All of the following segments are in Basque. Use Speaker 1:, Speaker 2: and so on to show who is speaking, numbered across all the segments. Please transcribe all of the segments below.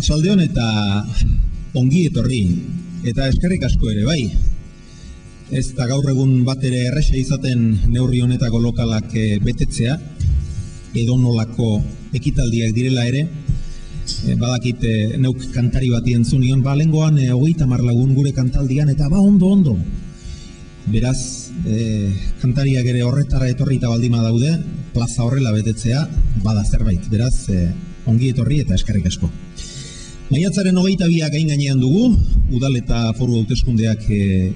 Speaker 1: Arratsaldeon eta ongi etorri, eta eskerrik asko ere bai. Ez da gaur egun bat ere erresa izaten neurri honetako lokalak betetzea, edonolako ekitaldiak direla ere. Badakit neuk kantari bati entzunion, lengoan 30 lagun gure kantaldian, eta ondo. Beraz, kantariak ere horretara etorri eta baldima daude, plaza horrela betetzea, bada zerbait. Beraz, ongi etorri eta eskerrik asko. Maiatzaren 22 gain gainean dugu, udal eta foru hauteskundeak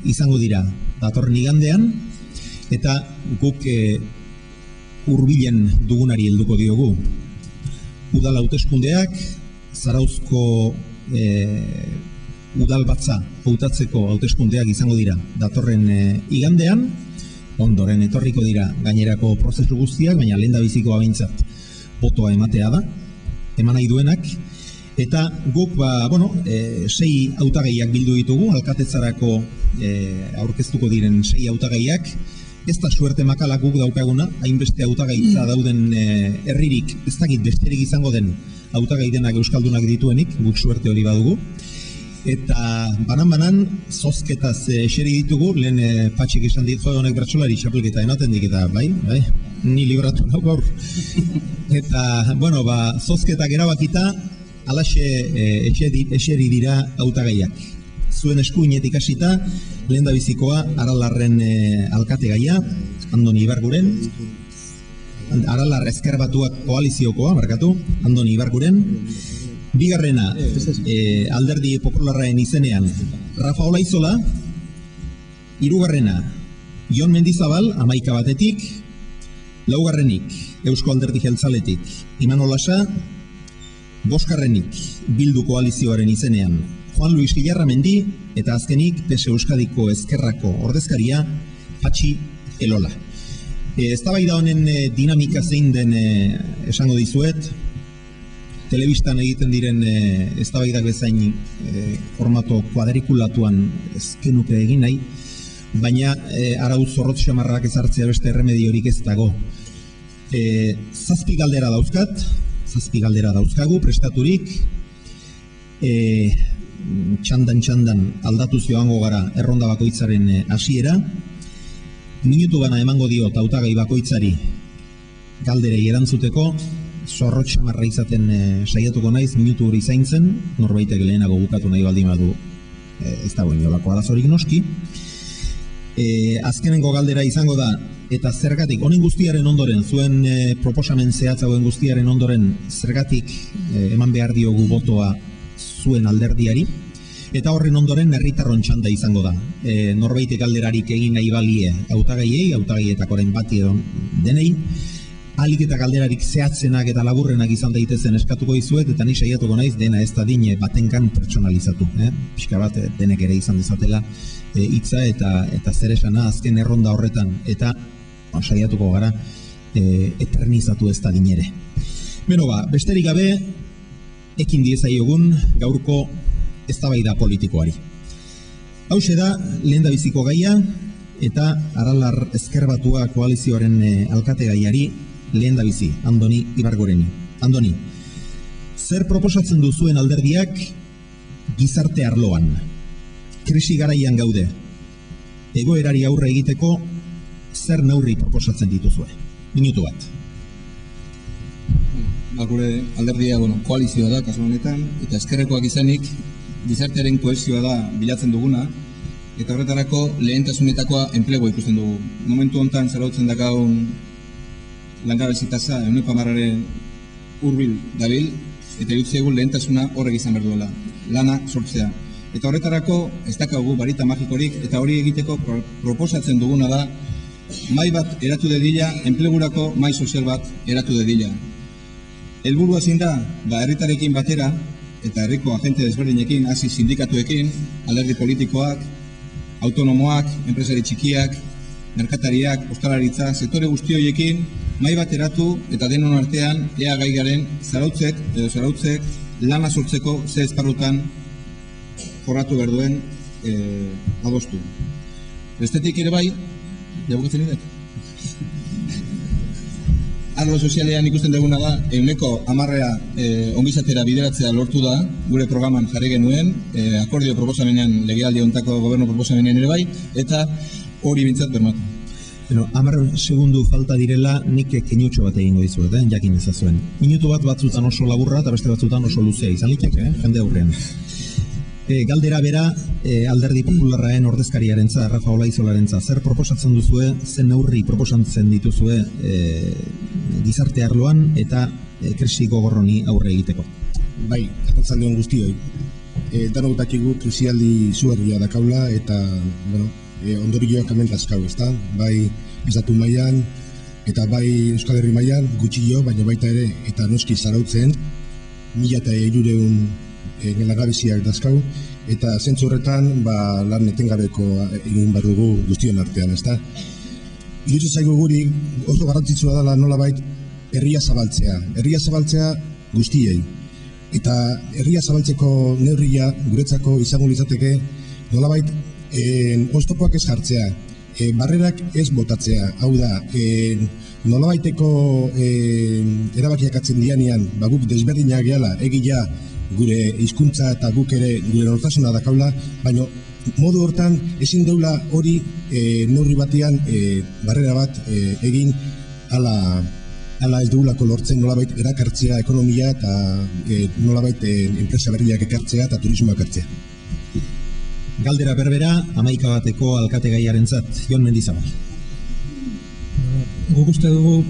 Speaker 1: izango dira datorren igandean, eta guk hurbilen dugunari helduko diogu. Udal hauteskundeak, Zarauzko udalbatza hautatzeko hauteskundeak izango dira datorren igandean, ondoren etorriko dira gainerako prozesu guztiak, baina lehendabizikoa behintzat botoa ematea da, eman nahi duenak, eta guk 6 hautagaiak bildu ditugu, alkatetzarako aurkeztuko diren 6 hautagaiak. Ez da suerte makalak guk daukaguna, hainbeste hautagaitza dauden herririk, ez dakit besterik izango den hautagai denak euskaldunak dituenik, guk suerte hori badugu. Eta banan zozketaz eseri ditugu, lehen patxik esan dit, honek bertsolari xapelketa ematen dik, eta bai, ni libratu nau gaur. Eta, zozketak erabakita, alaxe eseri dira hautagaiak. Zuen eskuinetik hasita, lehendabizikoa Aralarren alkategaia, Andoni Ibarguren, Aralar Ezker Batuak koaliziokoa, Andoni Ibarguren, bigarrena Alderdi Popularraren izenean Rafa Olaizola, hirugarrena Jon Mendizabal, 11 batetik, laugarrenik Eusko Alderdi Jeltzaletik Imanol Lasa, bosgarrenik Bildu koalizioaren izenean Juan Luis Villarramendi, eta azkenik PSE Euskadiko Ezkerrako ordezkaria Patxi Elola. Eztabaida honen dinamika zein den esango dizuet, telebistan egiten diren eztabaidak bezain formato kuadrikulatuan ezkenuke egin nahi, baina arau zorrotz xamarrak ezartzea beste erremediorik ez dago. 7 galdera dauzkagu prestaturik, txandan aldatuz joango gara erronda bakoitzaren hasiera. Minutu bana emango dio hautagai bakoitzari galderei erantzuteko, zorrotz xamarra izaten saiatuko naiz, minutu hori zaintzen, norbaitek lehenago bukatu nahi baldin badu ez dagoen jolako arazorik noski. Azkenengo galdera izango da, eta zergatik, honen guztiaren ondoren, zuen proposamen zehatzagoen guztiaren ondoren, zergatik eman behar diogu botoa zuen alderdiari, eta horren ondoren herritarron txanda izango da. Norbaitek galderarik egin nahi balie hautagaietakoren bati edo denei, alik eta galderarik zehatzenak eta laburrenak izan daitezen eskatuko dizuet, eta ni saiatuko naiz dena ez da dine batenkan pertsonalizatu. Pixka bat denek ere izan dezatela hitza eta zer esana azken erronda horretan, eta saiatuko gara eternizatu ez da dinere. Besterik gabe, ekin diezaiogun gaurko eztabaida politikoari. Hauxe da lehendabiziko gaia, eta Aralar Ezker Batua koalizioaren alkategaiari lehendabizi, Andoni Ibargureni. Andoni, zer proposatzen duzuen alderdiak gizarte arloan? Krisi garaian gaude. Egoerari aurre egiteko zer neurri proposatzen dituzue? Minutu bat.
Speaker 2: Gure alderdia koalizioa da kasu honetan, eta ezkerrekoak izanik gizartearen kohesioa da bilatzen duguna, eta horretarako lehentasunetakoa enplegua ikusten dugu. Momentu honetan zarautzen dakagun langabezi tasa 10%-aren hurbil dabil, eta iruditzen egun lehentasuna horrek izan behar duela, lana sortzea. Eta horretarako ez dakagu barita magikorik, eta hori egiteko proposatzen duguna da mai bat eratu dedila, enplegurako mai sozial bat eratu dedila. Helburua zein da, herritarekin batera, eta herriko agente desberdinekin, hasi sindikatuekin, alderdi politikoak, autonomoak, enpresari txikiak, merkatariak, ostalaritza, sektore guzti horiekin, mai bat eratu eta denon artean ea gai garen zarautzek lana sortzeko ze esparrutan jorratu behar duen adostu. Bestetik ere bai, jabukatzen idek? arlo sozialean ikusten duguna da, 10% ongizatera bideratzea lortu da, gure programan jarri genuen, akordio proposamenean, legealdi hontako gobernu proposamenean ere bai, eta hori bintzat bermatu.
Speaker 1: 10 segundu falta direla, nik keinutxo bat egingo dizuet, jakin ezazuen. Minutu bat batzutan oso laburra eta beste batzutan oso luzea izan liteke, jende aurrean. Galdera bera, Alderdi Popularraren ordezkariarentza, Rafa Olaizolarentzat, zer proposatzen duzue, zen neurri proposatzen dituzue gizarte arloan eta krisi gogorroni aurre egiteko?
Speaker 3: Bai, arratsalde on guztioi. Danok dakigu krisialdi izugarria dakaula eta, ondorioak hemen dauzkagu, ezta? Bai, estatu mailan eta bai Euskal Herri mailan gutxio, baina baita ere eta noski zarautzen 1300 langabeziak dauzkagu eta zentzu horretan lan etengabeko egin behar dugu guztion artean, ezta? Iruditzen zaigu guri oso garrantzitsua dela nolabait herria zabaltzea guztiei. Eta herria zabaltzeko neurria guretzako izango litzateke nolabait oztopoak ez jartzea, barrerak ez botatzea, hau da, nolabaiteko erabakiak atzen dianean, guk desberdinak gehala, egia gure hizkuntza eta guk ere gure nortasuna dakaula, baina modu hortan ezin deula hori neurri batean barrera bat egin ala ez dugulako lortzen nolabait erakartzea ekonomia eta nolabait enpresa berriak ekartzea eta turismoa ekartzea.
Speaker 1: Galdera berbera, 11 bateko alkategaiarentzat, Jon Mendizabal.
Speaker 4: Guk uste dugu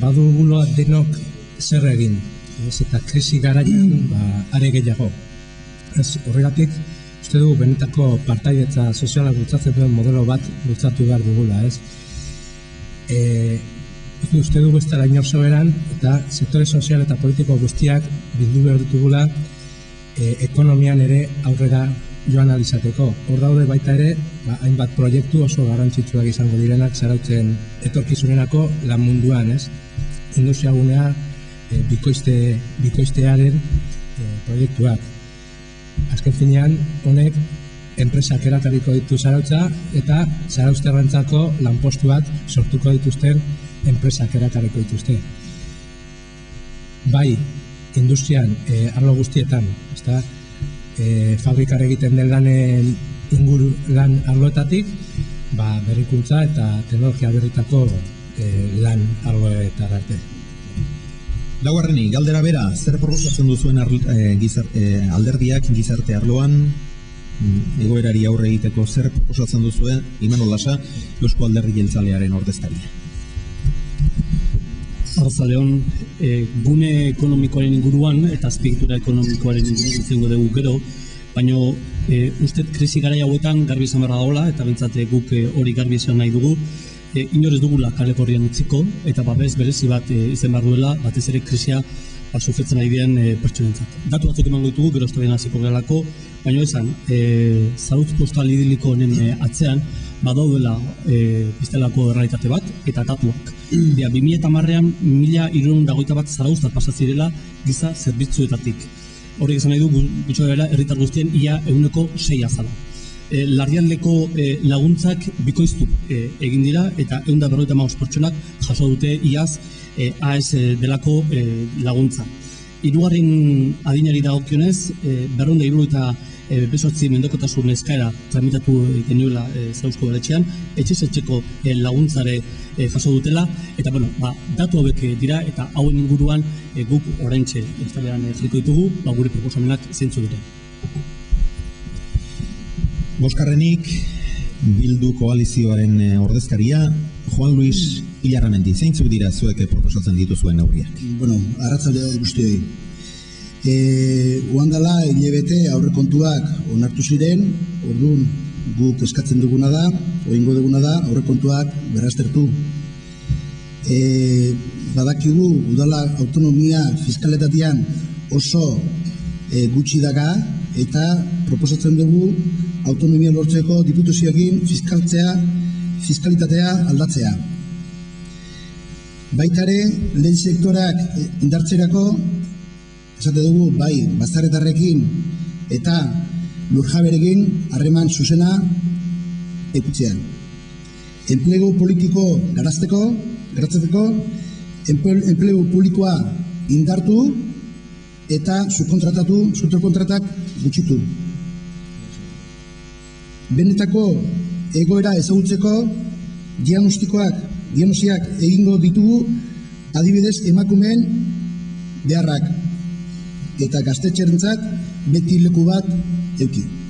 Speaker 4: badugula denok zer egin, eta krisi garaian are gehiago. Horregatik, uste dugu benetako partaidetza soziala bultzatzen duen modelo bat bultzatu behar dugula, ez? Uste dugu ez dela inor soberan eta sektore sozial eta politiko guztiak bildu behar ditugula ekonomian ere aurrera joan alizateko. Hor daude baita ere, hainbat proiektu oso garrantzitsuak izango direnak zarautzen etorkizunerako lan munduan, ez? Industriagunea bikoiztearen proiektuak. Azken finean, honek enpresak erakarriko ditu zarautza eta zarauzterrantzako lanpostuak sortuko dituzten enpresak erakarriko dituzte. Bai, industrian, arlo guztietan, fabrikar egiten den lanen inguru lan arloetatik, berrikuntza eta teknologia berritako lan arloetara arte.
Speaker 1: Laugarrenik, galdera bera, zer proposatzen duzuen alderdiak gizarte arloan, egoerari aurre egiteko zer proposatzen duzuen, Imanol Lasa, Eusko Alderdi Jeltzalearen ordezkaria.
Speaker 5: Arratsaldeon, gune ekonomikoaren inguruan eta azpiegitura ekonomikoaren inguruan izango dugu gero, baina uste krisi garai hauetan garbi izan behar dagoela eta behintzat guk hori garbi izan nahi dugu, inor ez dugula kaleko horrian utziko eta babes berezi bat izan behar duela, batez ere krisia sufritzen ari diren pertsonentzat. Datu batzuk emango ditugu, gero eztabaidan hasiko garelako, baina esan, zarautz postal idiliko honen atzean badaudela biztelako errealitate bat eta datuak. 2010an 1321 zarauztar pasatzirela giza zerbitzuetatik. Horrek esan nahi du gutxo dela herritar guztien ia 6% zala. Larrialdeko laguntzak bikoiztu egin dira eta 155 pertsonak jaso dute iaz AES delako laguntza. Hirugarren adinari dagokionez, 278 mendekotasun eskaera tramitatu genuela Zarauzko Udaletxean, etxez-etxeko laguntzare jaso dutela, eta datu hauek dira eta hauen inguruan guk oraintxe eztabaidan jarriko ditugu, gure proposamenak zeintzu dute.
Speaker 1: Bosgarrenik, Bildu koalizioaren ordezkaria, Juan Luis Ilarramendi, zeintzuk dira zuek proposatzen dituzuen neurriak?
Speaker 6: Arratzaldea guztioi. Uandala, hilabete aurrekontuak onartu ziren, orduan guk eskatzen duguna da, egingo duguna da, aurrekontuak berraztertu. Badakigu, udala autonomia fiskaletatean oso gutxi daga, eta proposatzen dugu autonomia lortzeko diputazioekin fiskalitatea aldatzea. Baitare, lehen sektorak indartzerako, esate dugu, bai, bazarretarrekin eta lurjaberekin harreman zuzena ekutzean. Enplegu politiko garatzeko enplegu publikoa indartu eta subkontratak gutxitu. Benetako egoera ezagutzeko diagnosiak egingo ditugu, adibidez emakumeen beharrak eta gaztetxerentzat beti leku bat eduki.